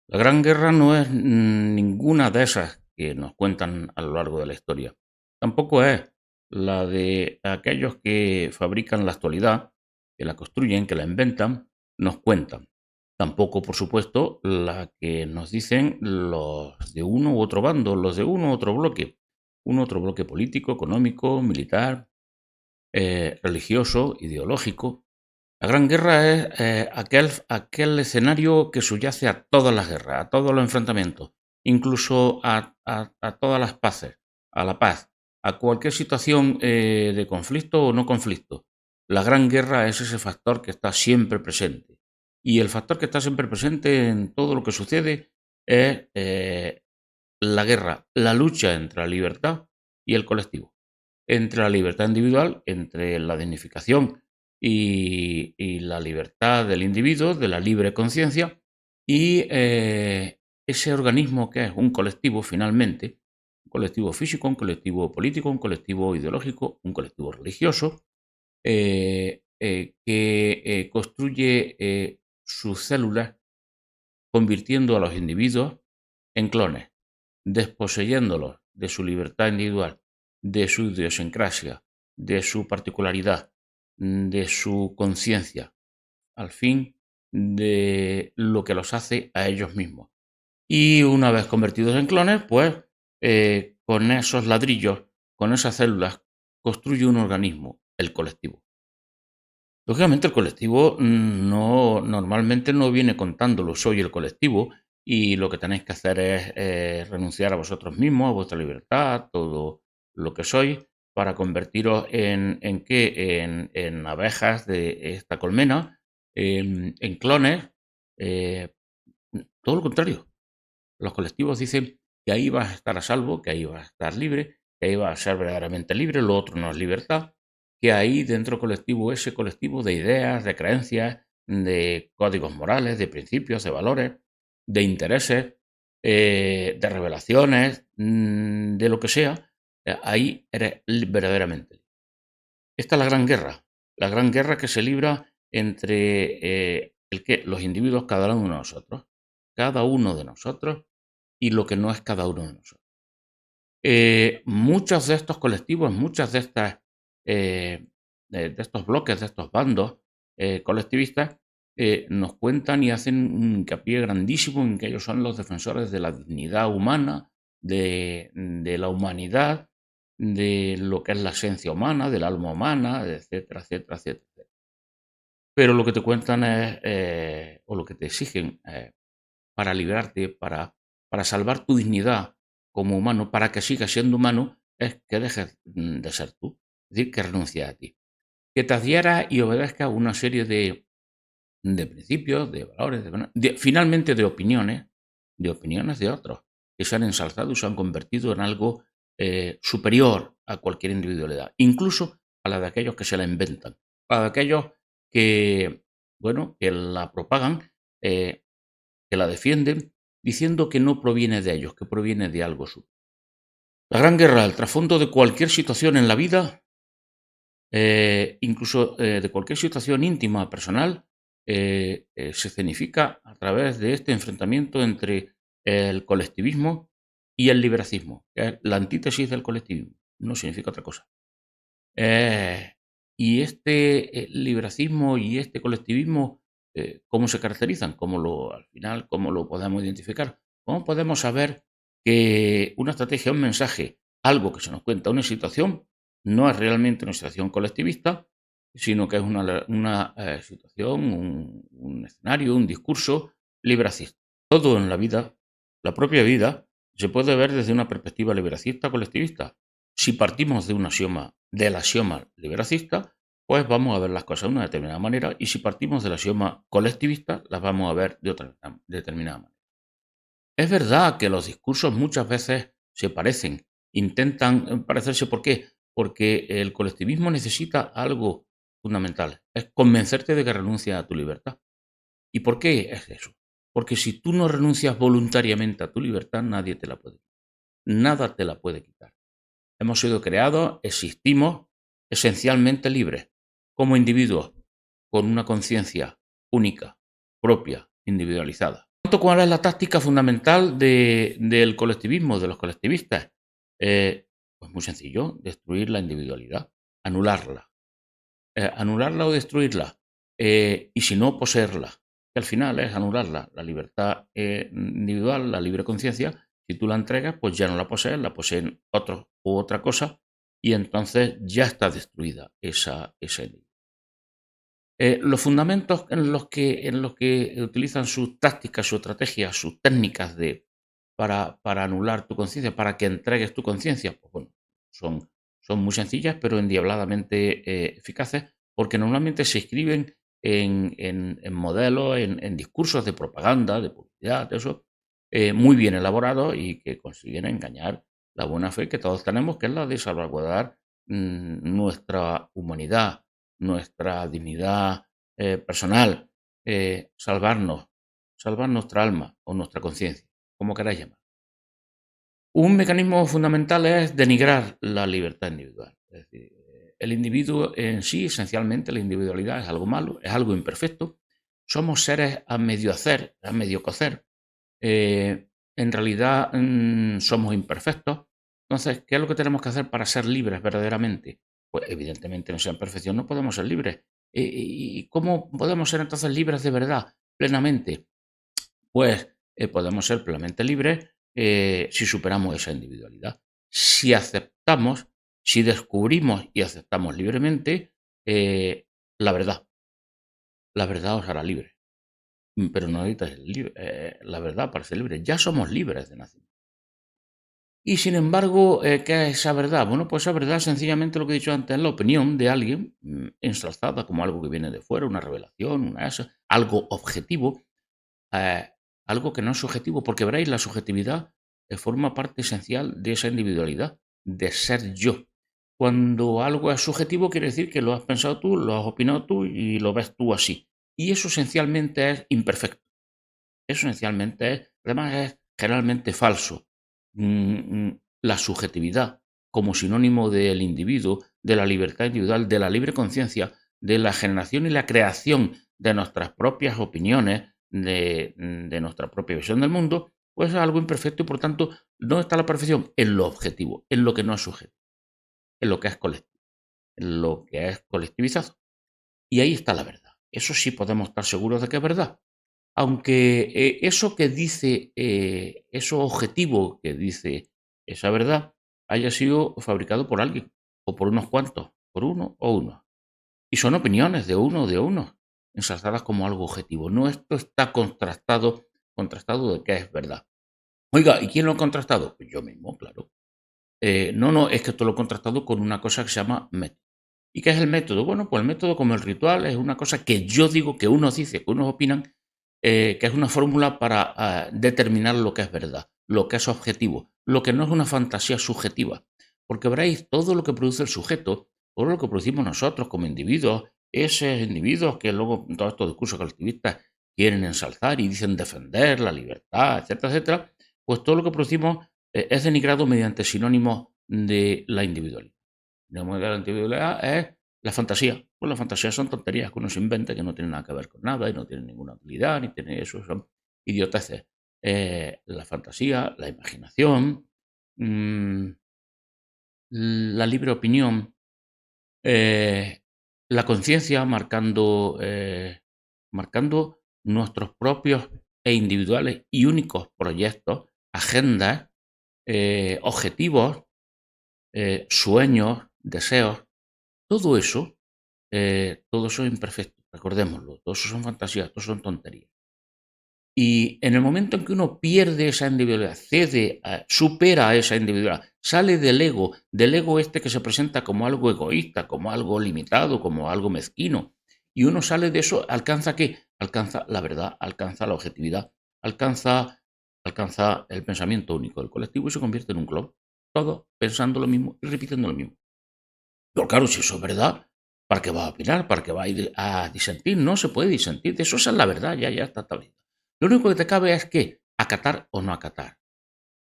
La Gran Guerra no es ninguna de esas que nos cuentan a lo largo de la historia. Tampoco es la de aquellos que fabrican la actualidad, que la construyen, que la inventan, nos cuentan. Tampoco, por supuesto, la que nos dicen los de uno u otro bando, los de uno u otro bloque político, económico, militar, religioso, ideológico. La Gran Guerra es aquel escenario que subyace a todas las guerras, a todos los enfrentamientos, incluso a todas las paces, a la paz, a cualquier situación de conflicto o no conflicto. La Gran Guerra es ese factor que está siempre presente. Y el factor que está siempre presente en todo lo que sucede es la guerra, la lucha entre la libertad y el colectivo, entre la libertad individual, entre la dignificación y la libertad del individuo, de la libre conciencia, y ese organismo que es un colectivo finalmente, un colectivo físico, un colectivo político, un colectivo ideológico, un colectivo religioso, que construye sus células convirtiendo a los individuos en clones, desposeyéndolos de su libertad individual, de su idiosincrasia, de su particularidad, de su conciencia, al fin de lo que los hace a ellos mismos. Y una vez convertidos en clones, pues con esos ladrillos, con esas células, construye un organismo, el colectivo. Lógicamente el colectivo normalmente no viene contándolo, soy el colectivo y lo que tenéis que hacer es renunciar a vosotros mismos, a vuestra libertad, todo lo que sois, para convertiros en abejas de esta colmena, en clones, eh, todo lo contrario. Los colectivos dicen que ahí vas a estar a salvo, que ahí vas a estar libre, que ahí vas a ser verdaderamente libre, lo otro no es libertad, que ahí dentro colectivo, ese colectivo de ideas, de creencias, de códigos morales, de principios, de valores, de intereses, de revelaciones, de lo que sea, ahí eres verdaderamente libre. Esta es la gran guerra que se libra entre los individuos, cada uno de nosotros y lo que no es cada uno de nosotros. Muchos de estos colectivos, muchas de estas de estos bloques, de estos bandos colectivistas, nos cuentan y hacen un hincapié grandísimo en que ellos son los defensores de la dignidad humana, de la humanidad, de lo que es la esencia humana, del alma humana, etcétera, etcétera, etcétera. Pero lo que te cuentan es, o lo que te exigen para liberarte, para salvar tu dignidad como humano, para que sigas siendo humano, es que dejes de ser tú. Es decir, que renuncies a ti. Que te adhieras y obedezcas una serie de principios, de valores, finalmente de opiniones de otros, que se han ensalzado y se han convertido en algo superior a cualquier individualidad, incluso a la de aquellos que se la inventan, a la de aquellos que, bueno, que la propagan, que la defienden, diciendo que no proviene de ellos, que proviene de algo superior. La Gran Guerra, el trasfondo de cualquier situación en la vida, incluso de cualquier situación íntima, personal, se escenifica a través de este enfrentamiento entre el colectivismo y el liberacismo, que es la antítesis del colectivismo, no significa otra cosa. Y este liberacismo y este colectivismo, ¿cómo se caracterizan? Al final, cómo lo podemos identificar? ¿Cómo podemos saber que una estrategia, un mensaje, algo que se nos cuenta, una situación, no es realmente una situación colectivista, sino que es una situación, un escenario, un discurso liberacista? Todo en la vida, la propia vida, se puede ver desde una perspectiva liberacista colectivista. Si partimos del axioma liberacista, pues vamos a ver las cosas de una determinada manera, y si partimos del axioma colectivista, las vamos a ver de otra determinada manera. Es verdad que los discursos muchas veces se parecen, intentan parecerse. ¿Por qué? Porque el colectivismo necesita algo fundamental, es convencerte de que renuncias a tu libertad. ¿Y por qué es eso? Porque si tú no renuncias voluntariamente a tu libertad, nadie te la puede quitar. Nada te la puede quitar. Hemos sido creados, existimos esencialmente libres, como individuos, con una conciencia única, propia, individualizada. tanto, ¿cuál es la táctica fundamental del colectivismo, de los colectivistas? Pues muy sencillo, destruir la individualidad, anularla. Anularla o destruirla. Y si no, poseerla. Que al final es anularla. La libertad individual, la libre conciencia, si tú la entregas, pues ya no la poseen otros u otra cosa, y entonces ya está destruida esa individualidad. Los fundamentos en los que utilizan sus tácticas, sus estrategias, sus técnicas para anular tu conciencia, para que entregues tu conciencia, pues bueno, son, son muy sencillas, pero endiabladamente eficaces, porque normalmente se escriben en modelos, en discursos de propaganda, de publicidad, de eso, muy bien elaborados y que consiguen engañar la buena fe que todos tenemos, que es la de salvaguardar nuestra humanidad, nuestra dignidad personal, salvar nuestra alma o nuestra conciencia, como queráis llamar. Un mecanismo fundamental es denigrar la libertad individual. Es decir, el individuo en sí, esencialmente, la individualidad es algo malo, es algo imperfecto. Somos seres a medio hacer, a medio cocer. En realidad somos imperfectos. Entonces, ¿qué es lo que tenemos que hacer para ser libres verdaderamente? Pues evidentemente no sea en perfección, no podemos ser libres. ¿Y cómo podemos ser entonces libres de verdad, plenamente? Pues podemos ser plenamente libres si superamos esa individualidad. Si aceptamos, si descubrimos y aceptamos libremente la verdad. La verdad os hará libre. Pero no necesitas la verdad para ser libre. Ya somos libres de nacimiento. Y sin embargo, ¿qué es esa verdad? Bueno, pues esa verdad, sencillamente lo que he dicho antes, es la opinión de alguien ensalzada como algo que viene de fuera, una revelación, algo objetivo, eh, algo que no es subjetivo, porque veréis, la subjetividad forma parte esencial de esa individualidad, de ser yo. Cuando algo es subjetivo, quiere decir que lo has pensado tú, lo has opinado tú y lo ves tú así. Y eso esencialmente es imperfecto. Eso esencialmente además es generalmente falso. La subjetividad como sinónimo del individuo, de la libertad individual, de la libre conciencia, de la generación y la creación de nuestras propias opiniones, de nuestra propia visión del mundo, pues es algo imperfecto y por tanto, ¿dónde está la perfección? En lo objetivo, en lo que no es subjetivo, en lo que es colectivo, en lo que es colectivizado. Y ahí está la verdad. Eso sí podemos estar seguros de que es verdad. Aunque eso que dice, eso objetivo que dice esa verdad, haya sido fabricado por alguien, o por unos cuantos, por uno o uno. Y son opiniones de uno, ensalzadas como algo objetivo. No, esto está contrastado de que es verdad. Oiga, ¿y quién lo ha contrastado? Pues yo mismo, claro. No, es que esto lo he contrastado con una cosa que se llama método. ¿Y qué es el método? Bueno, pues el método, como el ritual, es una cosa que yo digo, que unos dicen, que unos opinan, que es una fórmula para determinar lo que es verdad, lo que es objetivo, lo que no es una fantasía subjetiva. Porque veréis, todo lo que produce el sujeto, todo lo que producimos nosotros como individuos, esos individuos que luego en todos estos discursos colectivistas quieren ensalzar y dicen defender la libertad, etcétera, etcétera, pues todo lo que producimos es denigrado mediante sinónimos de la individualidad. Digamos que la individualidad es la fantasía. Pues las fantasías son tonterías que uno se inventa, que no tienen nada que ver con nada y no tienen ninguna utilidad, ni tiene eso, son idioteces. La fantasía, la imaginación, mm, la libre opinión, eh, la conciencia marcando nuestros propios e individuales y únicos proyectos, agendas, objetivos, sueños, deseos, todo eso es imperfecto, recordémoslo, todo eso son fantasías, todo son tonterías. Y en el momento en que uno pierde esa individualidad, cede, supera esa individualidad, sale del ego este que se presenta como algo egoísta, como algo limitado, como algo mezquino, y uno sale de eso, ¿alcanza qué? Alcanza la verdad, alcanza la objetividad, alcanza el pensamiento único del colectivo y se convierte en un clon. Todos pensando lo mismo y repitiendo lo mismo. Pero claro, si eso es verdad, ¿para qué va a opinar? ¿Para qué va a ir a disentir? No se puede disentir. Eso es la verdad, ya está establecido. Lo único que te cabe es que acatar o no acatar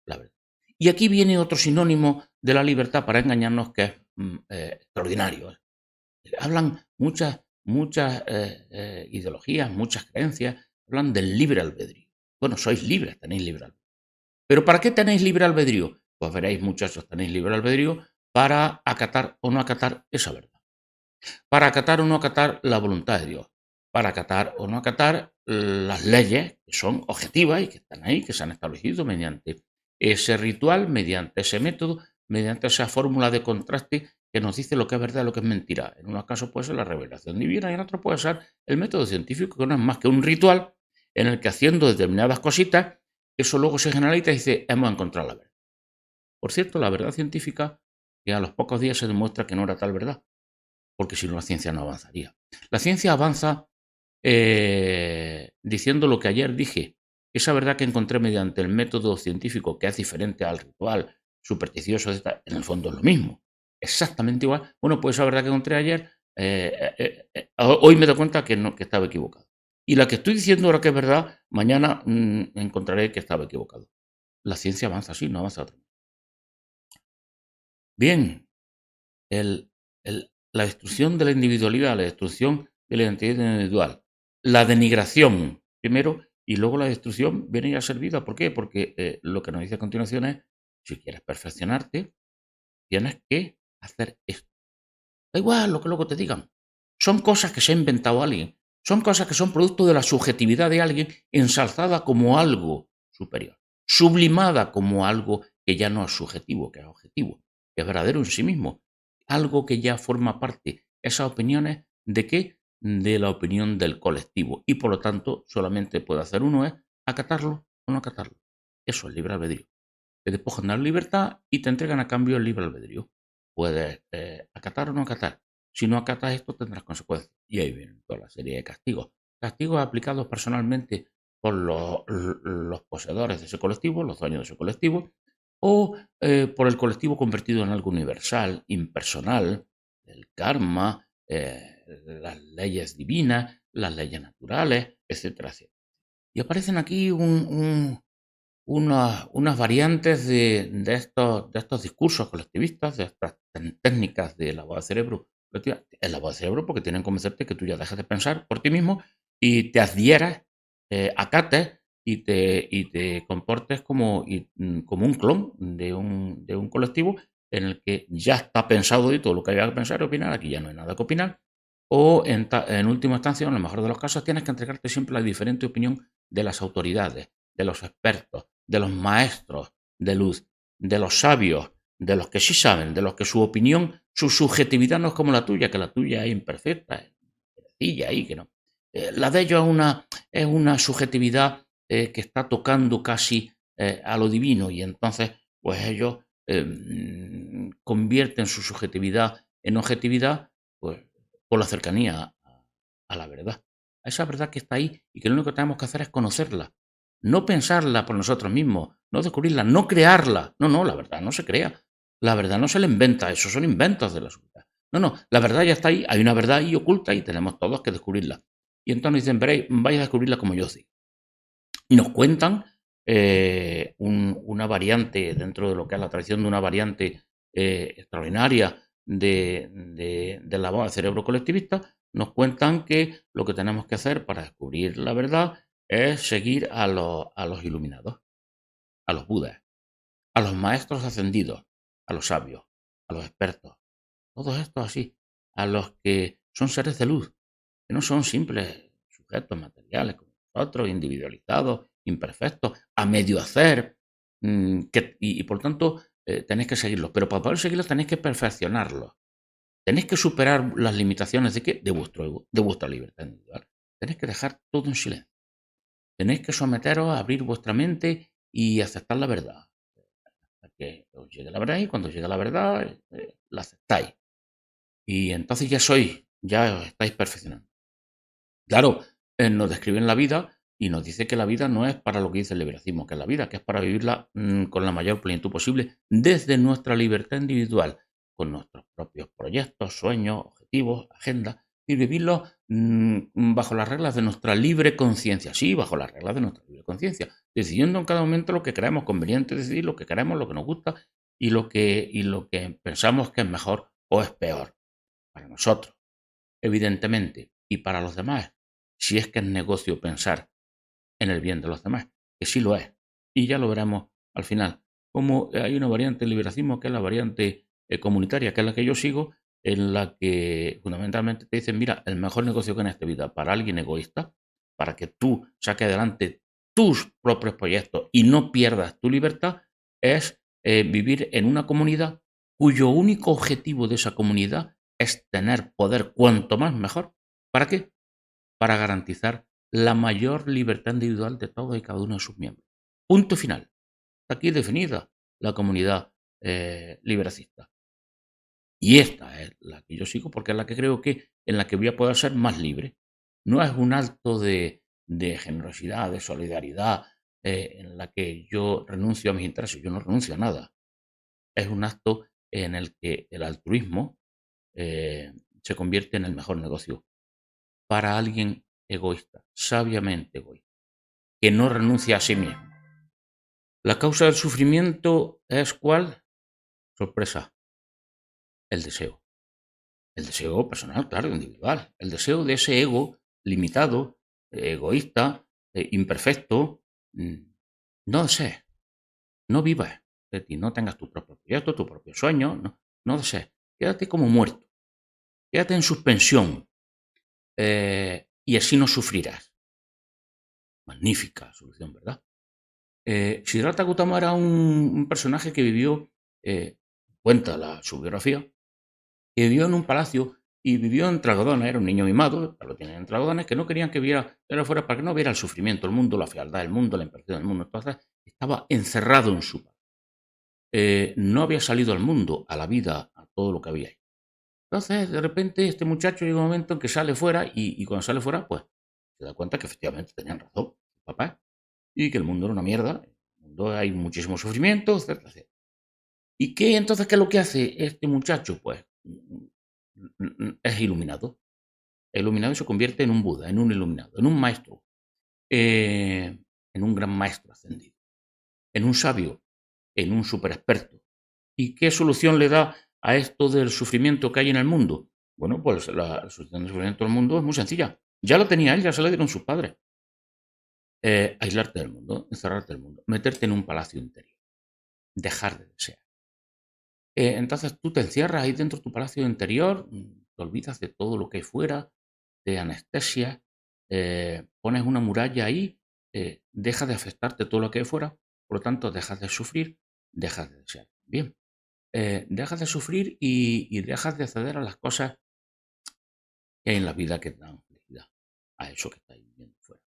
la verdad. Y aquí viene otro sinónimo de la libertad para engañarnos que es extraordinario. Hablan muchas ideologías, muchas creencias, hablan del libre albedrío. Bueno, sois libres, tenéis libre albedrío. ¿Pero para qué tenéis libre albedrío? Pues veréis, muchachos, tenéis libre albedrío para acatar o no acatar esa verdad. Para acatar o no acatar la voluntad de Dios. Para acatar o no acatar las leyes que son objetivas y que están ahí, que se han establecido mediante ese ritual, mediante ese método, mediante esa fórmula de contraste que nos dice lo que es verdad y lo que es mentira. En unos casos puede ser la revelación divina y en otros puede ser el método científico, que no es más que un ritual en el que haciendo determinadas cositas, eso luego se generaliza y dice, hemos encontrado la verdad. Por cierto, la verdad científica, que a los pocos días se demuestra que no era tal verdad, porque si no la ciencia no avanzaría. La ciencia avanza diciendo lo que ayer dije, esa verdad que encontré mediante el método científico, que es diferente al ritual supersticioso, en el fondo es lo mismo, exactamente igual. Bueno, pues esa verdad que encontré ayer, hoy me doy cuenta que, no, que estaba equivocado. Y la que estoy diciendo ahora que es verdad, mañana encontraré que estaba equivocado. La ciencia avanza así, no avanza otra. Bien, la destrucción de la individualidad, la destrucción de la identidad individual, la denigración primero y luego la destrucción viene ya servida. ¿Por qué? Porque lo que nos dice a continuación es, si quieres perfeccionarte, tienes que hacer esto. Da igual lo que luego te digan. Son cosas que se ha inventado alguien. Son cosas que son producto de la subjetividad de alguien ensalzada como algo superior, sublimada como algo que ya no es subjetivo, que es objetivo, que es verdadero en sí mismo. Algo que ya forma parte, esas opiniones, ¿de qué? De la opinión del colectivo. Y por lo tanto, solamente puede hacer uno es acatarlo o no acatarlo. Eso es libre albedrío. Te despojan de la libertad y te entregan a cambio el libre albedrío. Puedes acatar o no acatar. Si no acatas esto, tendrás consecuencias. Y ahí viene toda la serie de castigos. Castigos aplicados personalmente por los poseedores de ese colectivo, los dueños de ese colectivo, o por el colectivo convertido en algo universal, impersonal, el karma, las leyes divinas, las leyes naturales, etcétera, etcétera. Y aparecen aquí unas variantes de estos discursos colectivistas, de estas técnicas de lavado de cerebro. El lavado de cerebro porque tienen que convencerte que tú ya dejas de pensar por ti mismo y te adhieras, acates y te comportes como un clon de un colectivo en el que ya está pensado y todo lo que haya que pensar y opinar, aquí ya no hay nada que opinar. O en última instancia, en el mejor de los casos, tienes que entregarte siempre la diferente opinión de las autoridades, de los expertos, de los maestros de luz, de los sabios, de los que sí saben, de los que su opinión, su subjetividad no es como la tuya, que la tuya es imperfecta, es sencilla y que no. La de ellos es una subjetividad que está tocando casi a lo divino y entonces pues ellos convierten su subjetividad en objetividad pues por la cercanía a la verdad. A esa verdad que está ahí y que lo único que tenemos que hacer es conocerla. No pensarla por nosotros mismos, no descubrirla, no crearla. No, no, la verdad no se crea. La verdad no se la inventa, esos son inventos de la sociedad. No, no, la verdad ya está ahí, hay una verdad ahí oculta y tenemos todos que descubrirla. Y entonces dicen, veréis, vais a descubrirla como yo sí. Y nos cuentan una variante dentro de lo que es la tradición de una variante extraordinaria del lavado de cerebro colectivista, nos cuentan que lo que tenemos que hacer para descubrir la verdad es seguir a los iluminados, a los budas, a los maestros ascendidos, a los sabios, a los expertos, todos estos así, a los que son seres de luz, que no son simples sujetos materiales como nosotros, individualizados, imperfectos, a medio hacer, y por tanto tenéis que seguirlos. Pero para poder seguirlos tenéis que perfeccionarlos. Tenéis que superar las limitaciones de qué? De vuestra libertad individual. Tenéis que dejar todo en silencio. Tenéis que someteros a abrir vuestra mente y aceptar la verdad. Hasta que os llegue la verdad y cuando llegue la verdad, la aceptáis. Y entonces ya os estáis perfeccionando. Claro, nos describen la vida y nos dice que la vida no es para lo que dice el liberacismo, que es la vida, que es para vivirla con la mayor plenitud posible desde nuestra libertad individual, con nuestros propios proyectos, sueños, objetivos, agenda, y vivirlo bajo las reglas de nuestra libre conciencia. Sí, bajo las reglas de nuestra libre conciencia, decidiendo en cada momento lo que creemos conveniente decidir, lo que queremos, lo que nos gusta y lo que pensamos que es mejor o es peor para nosotros, evidentemente, y para los demás si es que es negocio pensar en el bien de los demás. que sí lo es. Y ya lo veremos al final. Como hay una variante del liberacismo, que es la variante comunitaria, que es la que yo sigo, en la que fundamentalmente te dicen, mira, el mejor negocio que en esta vida para alguien egoísta, para que tú saques adelante tus propios proyectos y no pierdas tu libertad, es vivir en una comunidad cuyo único objetivo de esa comunidad es tener poder cuanto más mejor. ¿Para qué? Para garantizar la mayor libertad individual de todos y cada uno de sus miembros. Punto final. Está aquí definida la comunidad liberacista. Y esta es la que yo sigo porque es la que creo que en la que voy a poder ser más libre. No es un acto de generosidad, de solidaridad, en la que yo renuncio a mis intereses. Yo no renuncio a nada. Es un acto en el que el altruismo se convierte en el mejor negocio para alguien egoísta, sabiamente egoísta, que no renuncia a sí mismo. La causa del sufrimiento es ¿cuál? Sorpresa, el deseo. El deseo personal, claro, individual. El deseo de ese ego limitado, egoísta, imperfecto. No desees, no vivas de ti, no tengas tu propio proyecto, tu propio sueño, no desees. Quédate como muerto, quédate en suspensión y así no sufrirás. Magnífica solución, ¿verdad? Siddhartha Gautama era un personaje que vivió, cuenta su biografía, que vivió en un palacio y vivió entre algodones, era un niño mimado, lo tienen entre algodones, que no querían que viera él afuera para que no viera el sufrimiento, el mundo, la fealdad del mundo, la imperfección del mundo. Entonces estaba encerrado en su palacio. No había salido al mundo, a la vida, a todo lo que había ahí. Entonces, de repente, este muchacho llega un momento en que sale fuera y cuando sale fuera, pues se da cuenta que efectivamente tenían razón sus papás y que el mundo era una mierda. En el mundo hay muchísimo sufrimiento, etcétera, etcétera. ¿Y qué entonces qué es lo que hace este muchacho? Pues es iluminado. El iluminado se convierte en un Buda, en un iluminado, en un maestro, en un gran maestro ascendido, en un sabio, en un super experto. ¿Y qué solución le da a esto del sufrimiento que hay en el mundo? Bueno, pues la solución del sufrimiento del mundo es muy sencilla. Ya lo tenía él, ya se lo dieron sus padres. Aislarte del mundo, encerrarte del mundo, meterte en un palacio interior, dejar de desear. Entonces tú te encierras ahí dentro de tu palacio interior, te olvidas de todo lo que hay fuera, te anestesias, pones una muralla ahí, deja de afectarte todo lo que hay fuera, por lo tanto dejas de sufrir, dejas de desear. Bien, dejas de sufrir y dejas de acceder a las cosas que hay en la vida que te dan felicidad, a eso que estás viviendo fuera.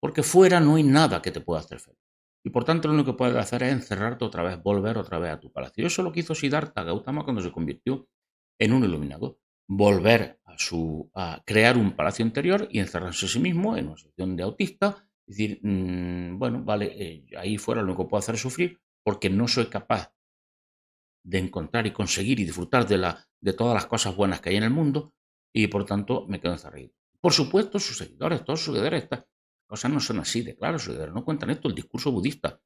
Porque fuera no hay nada que te pueda hacer feliz. Y por tanto lo único que puedes hacer es encerrarte otra vez, volver otra vez a tu palacio. Eso es lo que hizo Siddhartha Gautama cuando se convirtió en un iluminado. Volver a crear un palacio interior y encerrarse a sí mismo en una situación de autista. Es decir, bueno, vale, ahí fuera lo único que puedo hacer es sufrir porque no soy capaz de encontrar y conseguir y disfrutar de todas las cosas buenas que hay en el mundo y por tanto me quedo encerrado. Por supuesto, sus seguidores, todos sus seguidores, estas cosas no son así de claro, sus seguidores no cuentan esto, el discurso budista,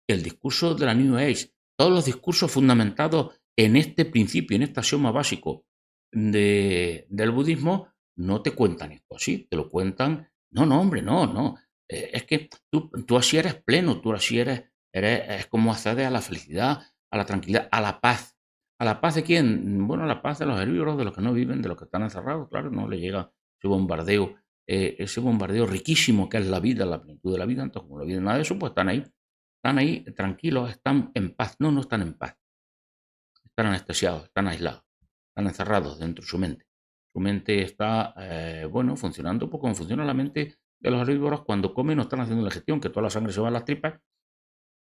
el discurso de la New Age, todos los discursos fundamentados en este principio, en este axioma básico del budismo, no te cuentan esto así, te lo cuentan, no, hombre, no. Es que tú así eres pleno, tú así es como accedes a la felicidad, a la tranquilidad, a la paz. ¿A la paz de quién? Bueno, a la paz de los herbívoros, de los que no viven, de los que están encerrados, claro, no le llega ese bombardeo riquísimo que es la vida, la plenitud de la vida. Entonces, como no viven nada de eso, pues están ahí tranquilos, están en paz. No están en paz. Están anestesiados, están aislados, están encerrados dentro de su mente. Su mente está, bueno, funcionando como funciona la mente de los herbívoros cuando comen o están haciendo la gestión, que toda la sangre se va a las tripas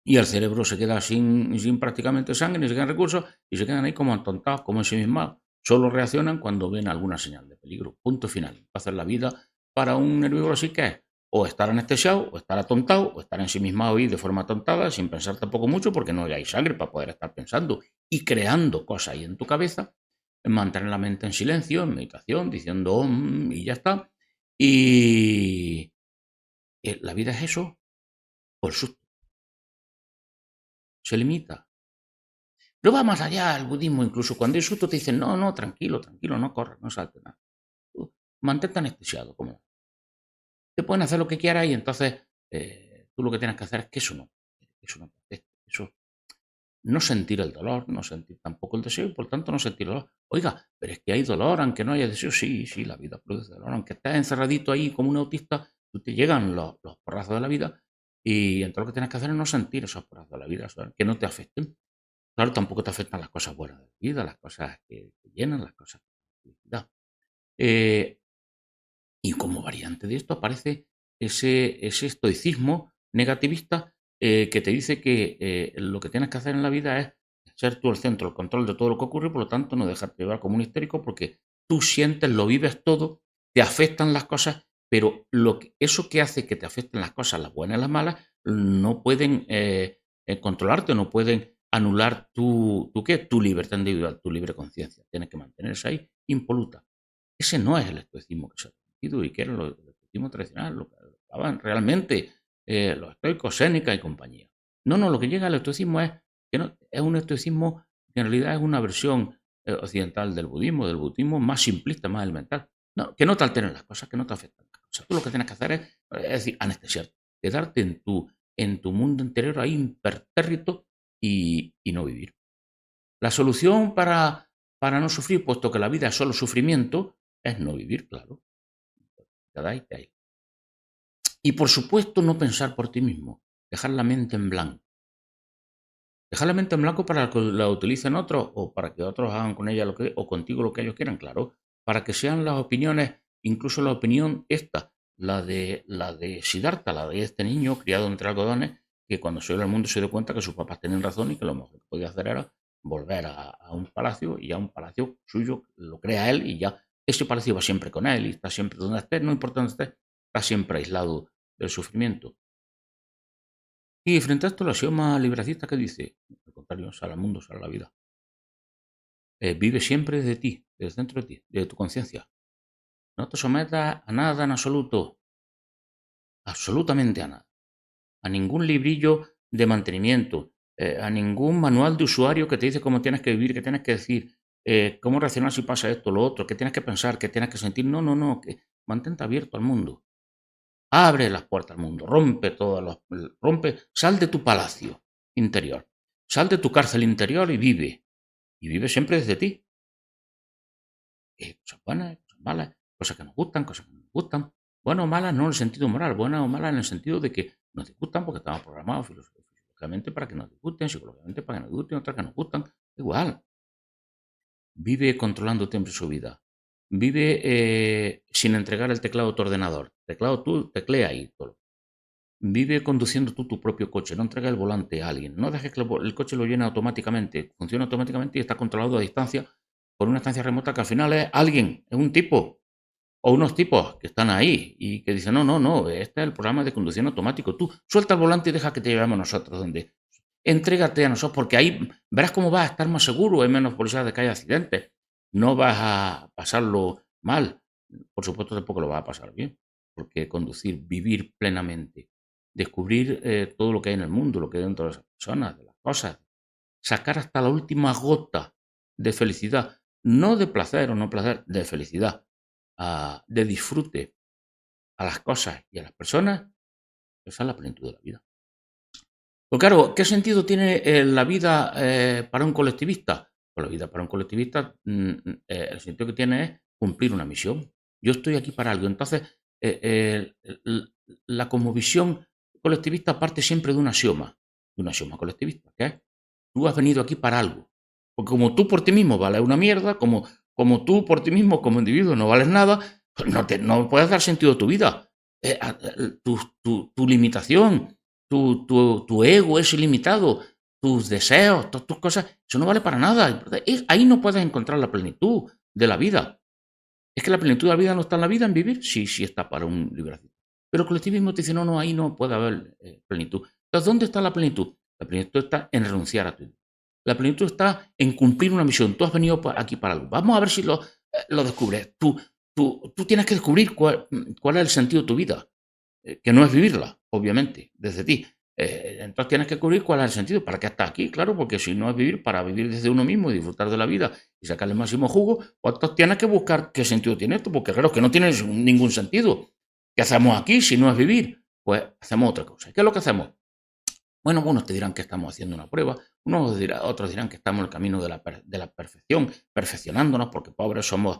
y el cerebro se queda sin prácticamente sangre, ni se quedan recursos, y se quedan ahí como atontados, como ensimismados. Solo reaccionan cuando ven alguna señal de peligro. Punto final. Hacer la vida para un herbívoro así que es o estar anestesiado, o estar atontado, o estar ensimismado y de forma atontada, sin pensar tampoco mucho, porque no hay sangre para poder estar pensando y creando cosas ahí en tu cabeza. Mantener la mente en silencio, en meditación, diciendo y ya está. Y la vida es eso, por susto. Se limita. No va más allá el budismo, incluso cuando hay susto te dicen, no, tranquilo, no corras, no saltes nada. Tú mantente anestesiado, como te pueden hacer lo que quieras y entonces Tú lo que tienes que hacer es que eso no te afecte, eso no sentir el dolor, no sentir tampoco el deseo y por tanto no sentir dolor. Oiga, pero es que hay dolor aunque no haya deseo. Sí, sí, la vida produce dolor. Aunque estés encerradito ahí como un autista, tú te llegan los porrazos de la vida y entonces lo que tienes que hacer es no sentir esos porrazos de la vida, ¿sabes? Que no te afecten. Claro, tampoco te afectan las cosas buenas de la vida, las cosas que te llenan, las cosas que te dan felicidad. Eh, y como variante de esto aparece ese estoicismo negativista que te dice que lo que tienes que hacer en la vida es ser tú el centro, el control de todo lo que ocurre, por lo tanto no dejarte llevar como un histérico porque tú sientes, lo vives todo, te afectan las cosas, pero eso que hace que te afecten las cosas, las buenas y las malas, no pueden controlarte, no pueden anular ¿qué? Tu libertad individual, tu libre conciencia. Tienes que mantenerse ahí impoluta. Ese no es el estoicismo que se ha transmitido y que era el estoicismo tradicional, lo que hablaban realmente los estoicos, Séneca y compañía. No, no, lo que llega al estoicismo es que no, es un estoicismo que en realidad es una versión occidental del budismo más simplista, más elemental. No, que no te alteren las cosas, que no te afecten las cosas. Tú lo que tienes que hacer es decir, anestesiarte, quedarte en tu mundo interior ahí impertérrito y no vivir. La solución para no sufrir, puesto que la vida es solo sufrimiento, es no vivir, claro. Te da y te hay. Y por supuesto, no pensar por ti mismo, dejar la mente en blanco. Dejar la mente en blanco para que la utilicen otros o para que otros hagan con ella o contigo lo que ellos quieran, claro. Para que sean las opiniones, incluso la opinión esta, la de Siddhartha, la de este niño criado entre algodones, que cuando salió al mundo se dio cuenta que sus papás tenían razón y que lo mejor que podía hacer era volver a un palacio y a un palacio suyo lo crea él y ya ese palacio va siempre con él y está siempre donde esté, no importa donde esté, está siempre aislado del sufrimiento. Y frente a esto, el axioma libracista que dice, al contrario, sal al mundo, sal a la vida. Vive siempre desde ti, desde dentro de ti, desde tu conciencia. No te sometas a nada en absoluto, absolutamente a nada. A ningún librillo de mantenimiento, a ningún manual de usuario que te dice cómo tienes que vivir, qué tienes que decir, cómo reaccionar si pasa esto, lo otro, qué tienes que pensar, qué tienes que sentir. No, no, no, que mantente abierto al mundo. Abre las puertas al mundo, rompe, sal de tu palacio interior, sal de tu cárcel interior y vive siempre desde ti. Cosas buenas, cosas malas, cosas que nos gustan, cosas que no nos gustan, buenas o malas no en el sentido moral, buenas o malas en el sentido de que nos disgustan porque estamos programados filosóficamente para que nos disgusten, psicológicamente para que nos disgusten, otras que nos gustan, igual. Vive controlando siempre su vida. Vive sin entregar el teclado a tu ordenador. Teclado tú, teclea ahí todo. Vive conduciendo tú tu propio coche, no entrega el volante a alguien. No dejes que el coche lo llene automáticamente. Funciona automáticamente y está controlado a distancia por una estancia remota que al final es alguien, es un tipo o unos tipos que están ahí y que dicen, no, no, no, este es el programa de conducción automático. Tú suelta el volante y deja que te llevemos nosotros donde. Entrégate a nosotros porque ahí verás cómo vas a estar más seguro, hay menos posibilidades de que haya accidentes. No vas a pasarlo mal. Por supuesto, tampoco lo vas a pasar bien. Porque conducir, vivir plenamente, descubrir todo lo que hay en el mundo, lo que hay dentro de las personas, de las cosas, sacar hasta la última gota de felicidad, no de placer o no placer, de felicidad, de disfrute a las cosas y a las personas, esa es la plenitud de la vida. Pues claro, ¿qué sentido tiene la vida para un colectivista? Pues la vida para un colectivista, el sentido que tiene es cumplir una misión. Yo estoy aquí para algo. Entonces, la cosmovisión colectivista parte siempre de un axioma colectivista, que es, tú has venido aquí para algo. Porque como tú por ti mismo vales una mierda, como tú por ti mismo como individuo no vales nada, pues no puedes dar sentido a tu vida. Tu limitación, tu ego es ilimitado, tus deseos, todas tus cosas, eso no vale para nada. Ahí no puedes encontrar la plenitud de la vida. Es que la plenitud de la vida no está en la vida, en vivir, sí, sí está para un liberación. Pero el colectivismo te dice, no, no, ahí no puede haber plenitud. Entonces, ¿dónde está la plenitud? La plenitud está en renunciar a tu vida. La plenitud está en cumplir una misión. Tú has venido aquí para algo. Vamos a ver si lo descubres. Tú tienes que descubrir cuál es el sentido de tu vida, que no es vivirla, obviamente, desde ti. Entonces tienes que descubrir cuál es el sentido. ¿Para qué estás aquí? Claro, porque si no es vivir para vivir desde uno mismo y disfrutar de la vida y sacarle el máximo jugo, pues entonces tienes que buscar qué sentido tiene esto, porque claro, que no tiene ningún sentido. ¿Qué hacemos aquí si no es vivir? pues hacemos otra cosa. ¿Qué es lo que hacemos? Bueno, unos te dirán que estamos haciendo una prueba, otros dirán que estamos en el camino de la perfección, perfeccionándonos, porque pobres somos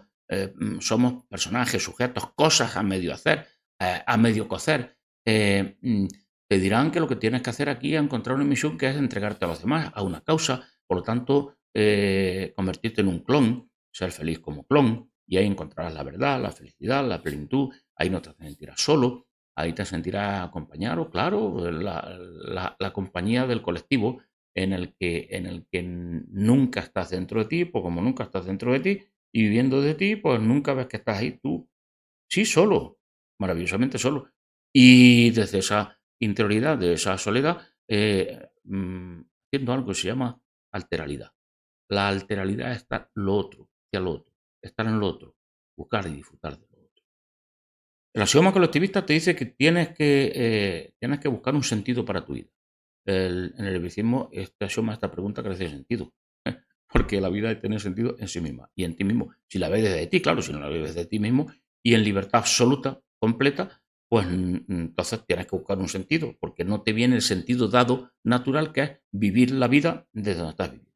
personajes, sujetos, cosas a medio hacer, a medio cocer. Eh, mm, Te dirán que lo que tienes que hacer aquí es encontrar una misión que es entregarte a los demás, a una causa, por lo tanto, convertirte en un clon, ser feliz como clon, y ahí encontrarás la verdad, la felicidad, la plenitud, ahí no te sentirás solo, ahí te sentirás acompañado, claro, la compañía del colectivo en el que nunca estás dentro de ti, pues como nunca estás dentro de ti y viviendo de ti, pues nunca ves que estás ahí tú, sí, solo, maravillosamente solo. Y desde esa interioridad, de esa soledad, haciendo algo que se llama alteralidad. La alteralidad es estar lo otro, hacia lo otro, estar en lo otro, buscar y disfrutar de lo otro. El axioma colectivista te dice que tienes que buscar un sentido para tu vida. En el estoicismo, este axioma, esta pregunta carece de sentido, porque la vida tiene sentido en sí misma y en ti mismo. Si la ves desde ti, claro, si no la ves desde ti mismo y en libertad absoluta, completa, pues entonces tienes que buscar un sentido, porque no te viene el sentido dado natural que es vivir la vida desde donde estás viviendo.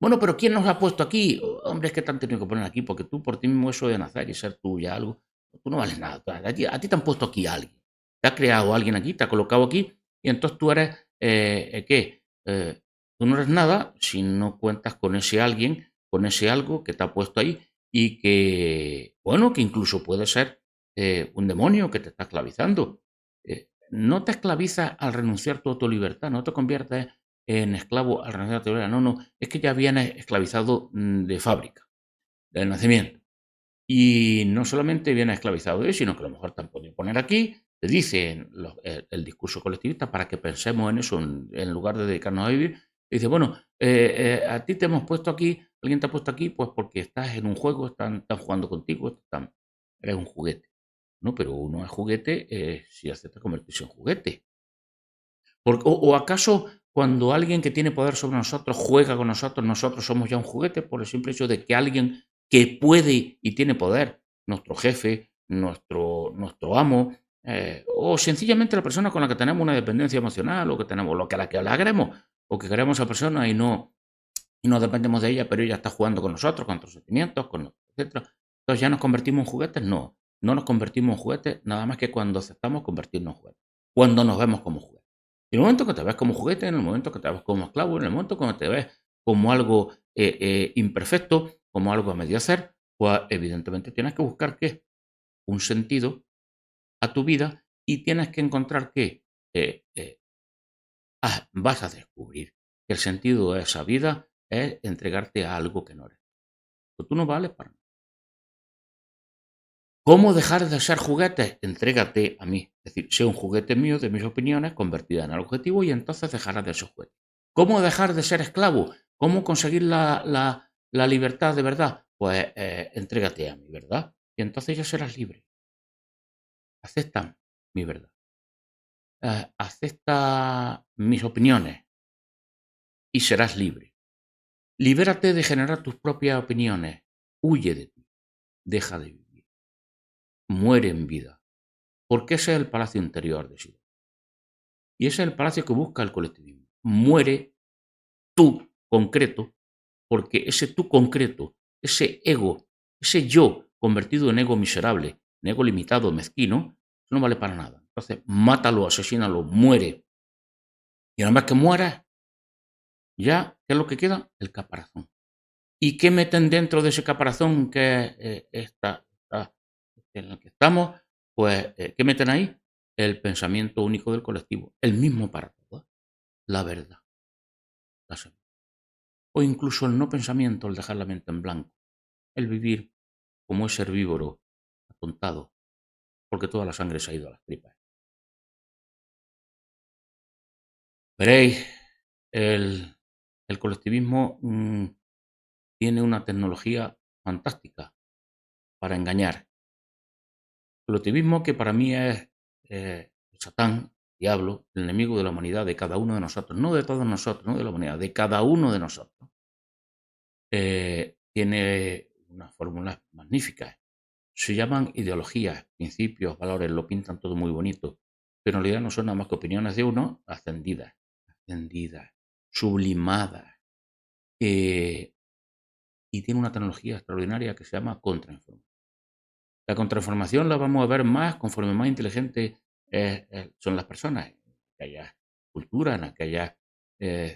Bueno, pero ¿quién nos ha puesto aquí? Hombre, es que te han tenido que poner aquí, porque tú por ti mismo eso de nacer y ser tú ya algo, tú no vales nada. A ti te han puesto aquí alguien. Te ha creado alguien aquí, te ha colocado aquí, y entonces tú eres, ¿qué? Tú no eres nada si no cuentas con ese alguien, con ese algo que te ha puesto ahí y que, bueno, que incluso puede ser un demonio que te está esclavizando. No te esclavizas al renunciar tú a tu libertad, no te conviertes en esclavo al renunciar a tu libertad. No, no, es que ya vienes esclavizado de fábrica, del nacimiento. Y no solamente viene esclavizado de eso, sino que a lo mejor te han podido poner aquí, te dicen el discurso colectivista para que pensemos en eso en lugar de dedicarnos a vivir. Dice, bueno, a ti te hemos puesto aquí, alguien te ha puesto aquí, pues porque estás en un juego, están jugando contigo, eres un juguete. No, pero uno es juguete si acepta convertirse en juguete. ¿O acaso cuando alguien que tiene poder sobre nosotros juega con nosotros, nosotros somos ya un juguete por el simple hecho de que alguien que puede y tiene poder, nuestro jefe, nuestro amo, o sencillamente la persona con la que tenemos una dependencia emocional, o que tenemos lo que a la que la queremos, o que queremos a esa persona y no dependemos de ella, pero ella está jugando con nosotros, con nuestros sentimientos, etcétera. Entonces ya nos convertimos en juguetes, no, no nos convertimos en juguetes nada más que cuando aceptamos convertirnos en juguetes, cuando nos vemos como juguetes. En el momento que te ves como juguete, en el momento que te ves como esclavo, en el momento que te ves como algo imperfecto, como algo a medio hacer, pues evidentemente tienes que buscar qué, un sentido a tu vida y tienes que encontrar que vas a descubrir que el sentido de esa vida es entregarte a algo que no eres. Pues tú no vales para nada. ¿Cómo dejar de ser juguete? Entrégate a mí. Es decir, sé un juguete mío de mis opiniones convertida en el objetivo y entonces dejarás de ser juguete. ¿Cómo dejar de ser esclavo? ¿Cómo conseguir la libertad de verdad? Pues entrégate a mi verdad y entonces ya serás libre. Acepta mi verdad. Acepta mis opiniones y serás libre. Libérate de generar tus propias opiniones. Huye de ti. Deja de vivir. Muere en vida. Porque ese es el palacio interior de sí. Y ese es el palacio que busca el colectivismo. Muere tú concreto, porque ese tú concreto, ese ego, ese yo convertido en ego miserable, en ego limitado, mezquino, no vale para nada. Entonces, mátalo, asesínalo, muere. Y una vez que muera, ya, ¿qué es lo que queda? El caparazón. ¿Y qué meten dentro de ese caparazón que en el que estamos? Pues, ¿qué meten ahí? El pensamiento único del colectivo, el mismo para todos, la verdad, la seguridad. O incluso el no pensamiento, el dejar la mente en blanco, el vivir como ese herbívoro atontado, porque toda la sangre se ha ido a las tripas. Veréis, el, el colectivismo tiene una tecnología fantástica para engañar. Colectivismo que para mí es Satán, diablo, el enemigo de la humanidad, de cada uno de nosotros, no de todos nosotros, no de la humanidad, de cada uno de nosotros. Tiene unas fórmulas magníficas. Se llaman ideologías, principios, valores, lo pintan todo muy bonito. pero en realidad no son nada más que opiniones de uno ascendidas, sublimadas, eh, y tiene una tecnología extraordinaria que se llama contrainformación. La contrainformación la vamos a ver más conforme más inteligentes son las personas, en aquellas culturas, en aquellas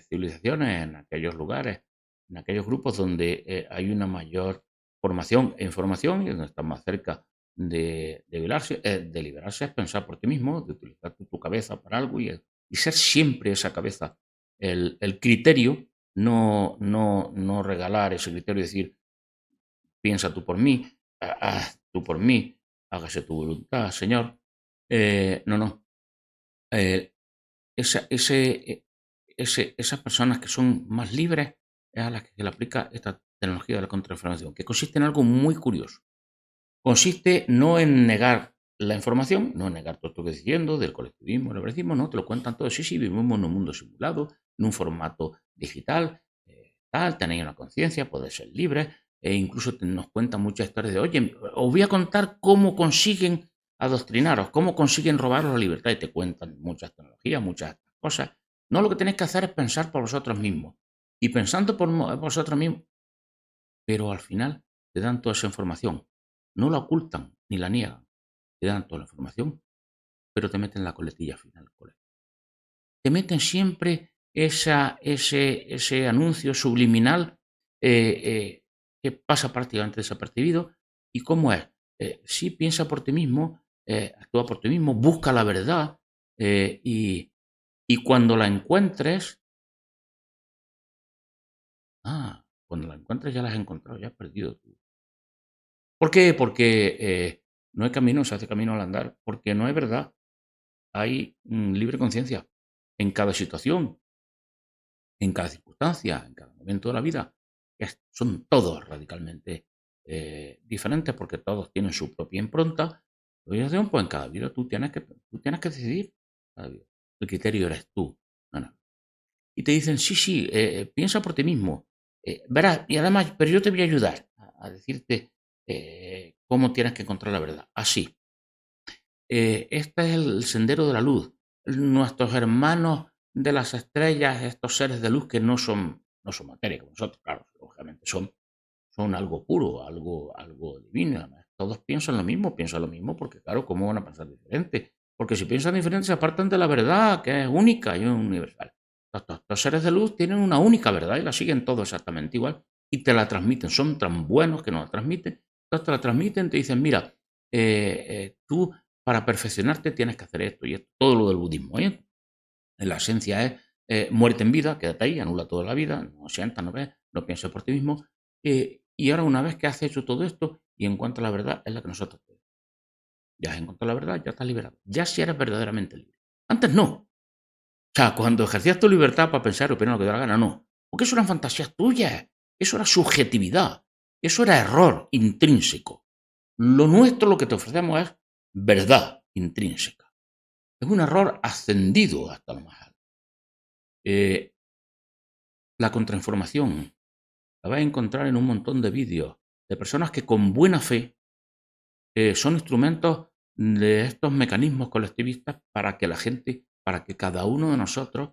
civilizaciones, en aquellos lugares, en aquellos grupos donde hay una mayor formación e información y donde están más cerca de liberarse, es pensar por ti mismo, de utilizar tu cabeza para algo y ser siempre esa cabeza el criterio, no regalar ese criterio y decir, piensa tú por mí, haz tú por mí, hágase tu voluntad, Señor. No, no. eh, esas personas que son más libres es a las que se le aplica esta tecnología de la contrainformación, que consiste en algo muy curioso. Consiste no en negar la información, no en negar todo esto que estoy diciendo del colectivismo, del liberalismo, no, te lo cuentan todo. Sí, sí, vivimos en un mundo simulado, en un formato digital, tal, tenéis una conciencia, podéis ser libres, e incluso nos cuentan muchas historias de, oye, os voy a contar cómo consiguen adoctrinaros, cómo consiguen robaros la libertad, y te cuentan muchas tecnologías, muchas cosas. No, lo que tenéis que hacer es pensar por vosotros mismos. Y pensando por vosotros mismos, pero al final te dan toda esa información. No la ocultan ni la niegan. Te dan toda la información, pero te meten la coletilla final. Te meten siempre ese anuncio subliminal que pasa prácticamente desapercibido. ¿Y cómo es? Sí, piensa por ti mismo, actúa por ti mismo, busca la verdad y cuando la encuentres, cuando la encuentres ya la has encontrado, ya has perdido tú. ¿Por qué? Porque no hay camino, se hace camino al andar, porque no hay verdad, hay libre conciencia en cada situación, en cada circunstancia, en cada momento de la vida. Son todos radicalmente diferentes porque todos tienen su propia impronta. Pues en cada vida tú tienes que decidir. El criterio eres tú. No, no. Y te dicen, sí, sí, piensa por ti mismo. Verás, y además, pero yo te voy a ayudar a decirte cómo tienes que encontrar la verdad. Así. Este es el sendero de la luz. Nuestros hermanos de las estrellas, estos seres de luz que no son materia como nosotros, claro, lógicamente son algo puro, algo divino. Además, todos piensan lo mismo porque, claro, ¿cómo van a pensar diferente? Porque si piensan diferente se apartan de la verdad, que es única y universal. Los seres de luz tienen una única verdad y la siguen todos exactamente igual y te la transmiten. Son tan buenos que nos la transmiten. Entonces te la transmiten, te dicen, mira, tú para perfeccionarte tienes que hacer esto y esto, todo lo del budismo. En la esencia es muerte en vida, quédate ahí, anula toda la vida, no sientas, no ves, no pienses por ti mismo. Y ahora una vez que has hecho todo esto y encuentras la verdad, es la que nosotros tenemos. Ya has encontrado la verdad, ya estás liberado. Ya si eres verdaderamente libre. Antes no. O sea, cuando ejercías tu libertad para pensar y opinar lo que te da la gana, no. Porque eso eran fantasías tuyas. Eso era subjetividad. Eso era error intrínseco. Lo nuestro, lo que te ofrecemos es verdad intrínseca. Es un error ascendido hasta lo más alto. Eh, la contrainformación la vas a encontrar en un montón de vídeos de personas que con buena fe son instrumentos de estos mecanismos colectivistas para que la gente, para que cada uno de nosotros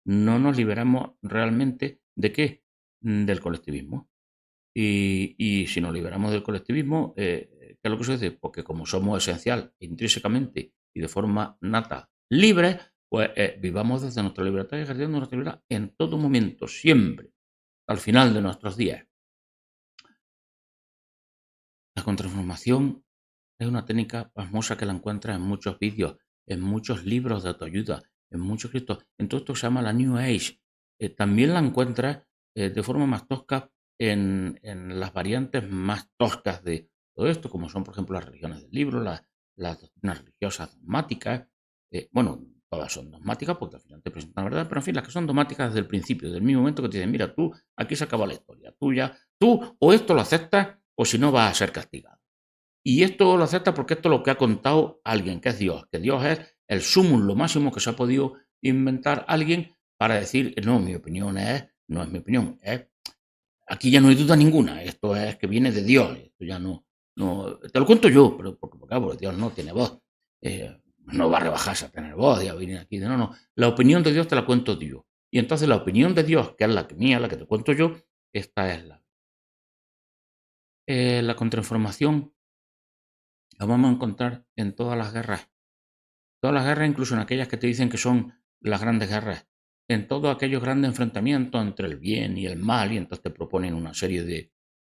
no nos liberemos realmente de qué? Del colectivismo. Y si nos liberamos del colectivismo, ¿qué es lo que sucede? Porque como somos esencial, intrínsecamente y de forma nata libres, pues vivamos desde nuestra libertad y ejerciendo nuestra libertad en todo momento, siempre, al final de nuestros días. La contrainformación es una técnica pasmosa que la encuentras en muchos vídeos, en muchos libros de autoayuda, en muchos escritos. En todo esto se llama la New Age. También la encuentras de forma más tosca en las variantes más toscas de todo esto, como son, por ejemplo, las religiones del libro, las doctrinas religiosas dogmáticas. Bueno, todas son dogmáticas porque al final te presentan la verdad, pero en fin, las que son dogmáticas desde el principio, desde el mismo momento que te dicen, mira, tú, aquí se acaba la historia, tú o esto lo aceptas o si no vas a ser castigado. Y esto lo acepta porque esto es lo que ha contado alguien, que es Dios, que Dios es el sumum, lo máximo que se ha podido inventar alguien para decir, no, mi opinión no es mi opinión, aquí ya no hay duda ninguna, esto es que viene de Dios, esto ya no, te lo cuento yo, pero porque claro, Dios no tiene voz, no va a rebajarse a tener voz y a venir aquí. No, no. La opinión de Dios te la cuento yo. Y entonces la opinión de Dios, que es la que mía, la que te cuento yo, esta es la contrainformación. La vamos a encontrar en todas las guerras. Todas las guerras, incluso en aquellas que te dicen que son las grandes guerras. En todos aquellos grandes enfrentamientos entre el bien y el mal, y entonces te proponen una serie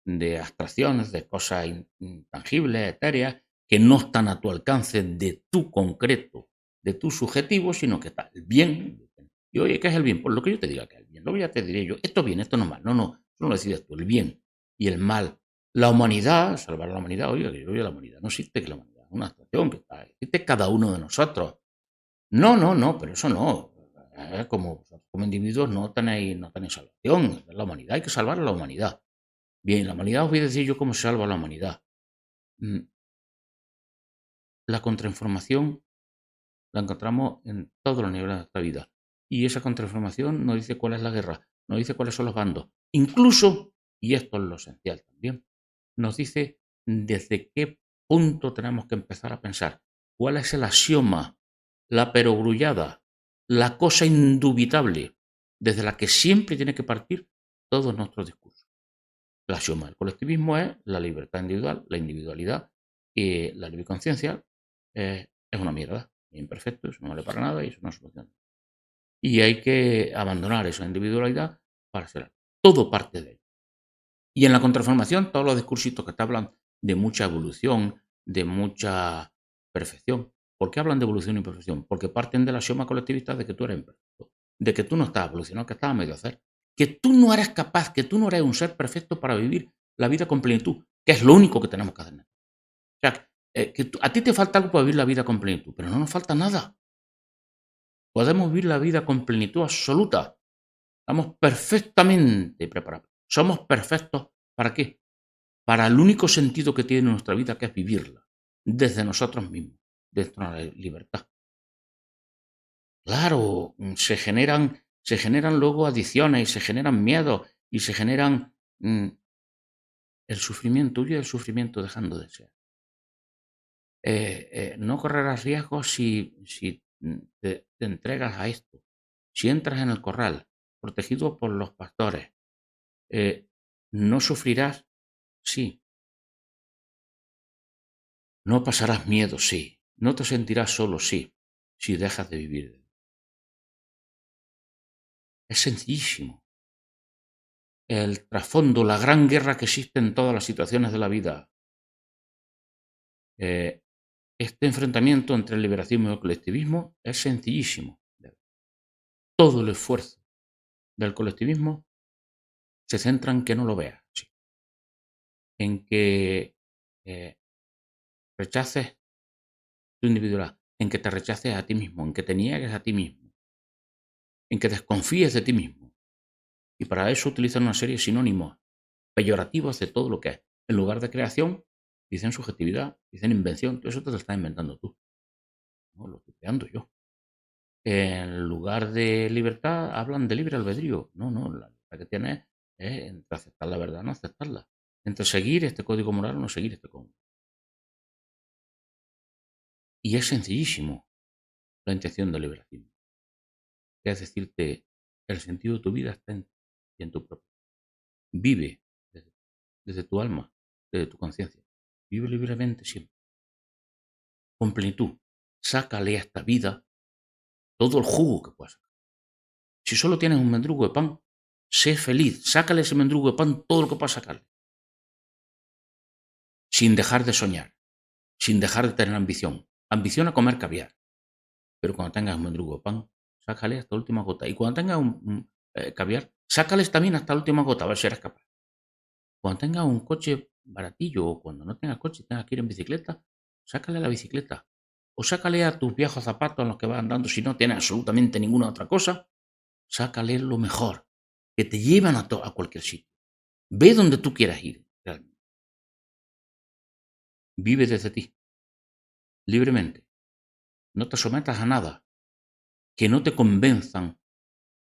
de abstracciones, de cosas intangibles, etéreas, que no están a tu alcance de tu concreto, de tu subjetivo, sino que está el bien. Y oye, ¿qué es el bien? Pues lo que yo te diga que es el bien. Luego ya te diré yo, esto es bien, esto no es mal. No, no, eso no lo decides tú, el bien y el mal. La humanidad, salvar a la humanidad, oye, la humanidad no existe, que la humanidad es una abstracción, que está, existe cada uno de nosotros. No, no, no, pero eso no. Como individuos no tenéis salvación. Es la humanidad, hay que salvar a la humanidad. Bien, la humanidad os voy a decir yo cómo se salva a la humanidad. Mm, La contrainformación la encontramos en todos los niveles de nuestra vida. Y esa contrainformación no dice cuál es la guerra, no dice cuáles son los bandos. Incluso, y esto es lo esencial también, nos dice desde qué punto tenemos que empezar a pensar. ¿Cuál es el axioma, la perogrullada, la cosa indubitable desde la que siempre tiene que partir todo nuestro discurso? El axioma del colectivismo es la libertad individual, la individualidad y la libre conciencia es una mierda, es imperfecto, eso no vale para nada y eso no es solución. Y hay que abandonar esa individualidad para ser algo. Todo parte de él. Y en la contraformación, todos los discursitos que te hablan de mucha evolución, de mucha perfección. ¿Por qué hablan de evolución y perfección? Porque parten del axioma colectivista de que tú eres imperfecto, de que tú no estás evolucionado, que estás a medio hacer, que tú no eres capaz, que tú no eres un ser perfecto para vivir la vida con plenitud, que es lo único que tenemos que hacer. O sea, a ti te falta algo para vivir la vida con plenitud, pero no nos falta nada. Podemos vivir la vida con plenitud absoluta. Estamos perfectamente preparados. Somos perfectos. ¿Para qué? Para el único sentido que tiene nuestra vida, que es vivirla, desde nosotros mismos, desde la libertad. Claro, se generan luego adicciones y se generan miedos y se generan el sufrimiento, huye del sufrimiento dejando de ser. No correrás riesgos si te entregas a esto. Si entras en el corral, protegido por los pastores, no sufrirás, sí. No pasarás miedo, sí. No te sentirás solo, sí, si dejas de vivir. Es sencillísimo. El trasfondo, la gran guerra que existe en todas las situaciones de la vida. Este enfrentamiento entre el liberalismo y el colectivismo es sencillísimo. Todo el esfuerzo del colectivismo se centra en que no lo veas, sí. En que rechaces tu individualidad, en que te rechaces a ti mismo, en que te niegues a ti mismo, en que desconfíes de ti mismo. Y para eso utilizan una serie de sinónimos peyorativos de todo lo que es. En lugar de creación, dicen subjetividad, dicen invención. Todo eso te lo estás inventando tú. No, lo estoy creando yo. En lugar de libertad, hablan de libre albedrío. No, no, la libertad que tienes es entre aceptar la verdad o no aceptarla. Entre seguir este código moral o no seguir este código. Y es sencillísimo la intención del liberalismo. Es decirte, el sentido de tu vida está en tu propio. Vive desde tu alma, desde tu conciencia. Vive libremente siempre. Con plenitud. Sácale a esta vida todo el jugo que puedas sacar. Si solo tienes un mendrugo de pan, sé feliz. Sácale ese mendrugo de pan todo lo que puedas sacarle. Sin dejar de soñar. Sin dejar de tener ambición. Ambición a comer caviar. Pero cuando tengas un mendrugo de pan, sácale hasta la última gota. Y cuando tengas un caviar, sácales también hasta la última gota, a ver si eres capaz. Cuando tengas un coche baratillo o cuando no tengas coche y tengas que ir en bicicleta, sácale la bicicleta. O sácale a tus viejos zapatos en los que vas andando si no tienes absolutamente ninguna otra cosa. Sácale lo mejor, que te llevan a cualquier sitio. Ve donde tú quieras ir, realmente. Vive desde ti, libremente. No te sometas a nada que no te convenzan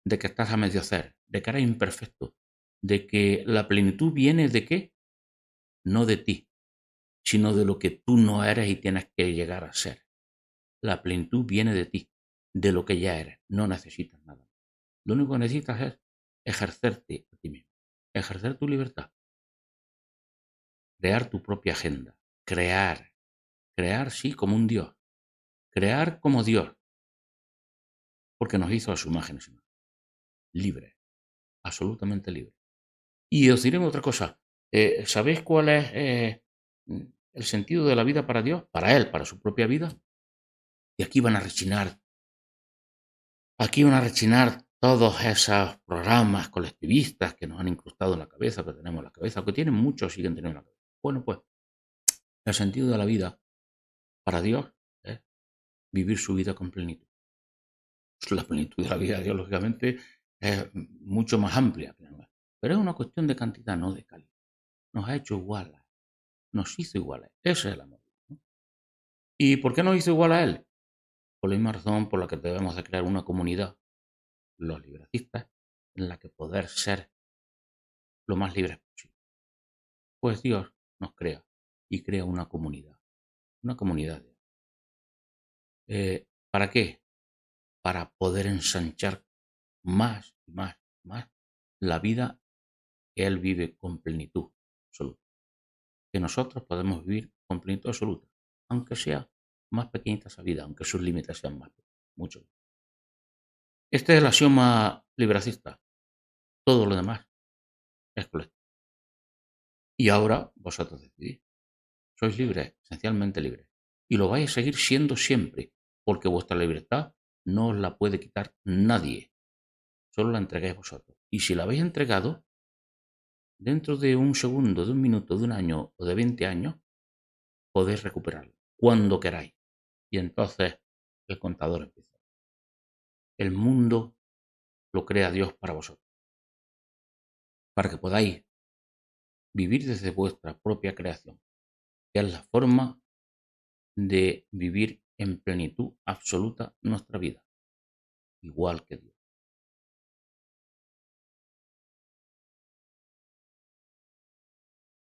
de que estás a medio hacer, de que eres imperfecto, de que la plenitud viene de qué, no de ti, sino de lo que tú no eres y tienes que llegar a ser. La plenitud viene de ti, de lo que ya eres. No necesitas nada. Lo único que necesitas es ejercerte a ti mismo, ejercer tu libertad, crear tu propia agenda, crear sí como un Dios, crear como Dios, porque nos hizo a su imagen y semejanza, libre, absolutamente libre. Y os diré otra cosa, ¿sabéis cuál es el sentido de la vida para Dios? Para Él, para su propia vida. Y aquí van a rechinar todos esos programas colectivistas que nos han incrustado en la cabeza, que tenemos en la cabeza, que tienen muchos, siguen teniendo en la cabeza. Bueno, pues el sentido de la vida para Dios es vivir su vida con plenitud. La plenitud de la vida de Dios, lógicamente, es mucho más amplia, pero es una cuestión de cantidad, no de calidad. Nos ha hecho iguales, nos hizo iguales. Ese es el amor, ¿no? ¿Y por qué nos hizo igual a Él? Por la misma razón por la que debemos de crear una comunidad, los liberacistas, en la que poder ser lo más libres posible. Pues Dios nos crea y crea una comunidad. ¿Para qué? Para poder ensanchar más y más y más la vida que Él vive con plenitud absoluta. Que nosotros podemos vivir con plenitud absoluta, aunque sea más pequeñita esa vida, aunque sus límites sean más pequeños, mucho. Este es el axioma liberacista. Todo lo demás es colectivo. Y ahora vosotros decidís. Sois libres, esencialmente libres. Y lo vais a seguir siendo siempre, porque vuestra libertad no os la puede quitar nadie. Solo la entregáis vosotros. Y si la habéis entregado, dentro de un segundo, de un minuto, de un año o de 20 años, podéis recuperarla cuando queráis. Y entonces el contador empieza. El mundo lo crea Dios para vosotros, para que podáis vivir desde vuestra propia creación, que es la forma de vivir en plenitud absoluta nuestra vida, igual que Dios.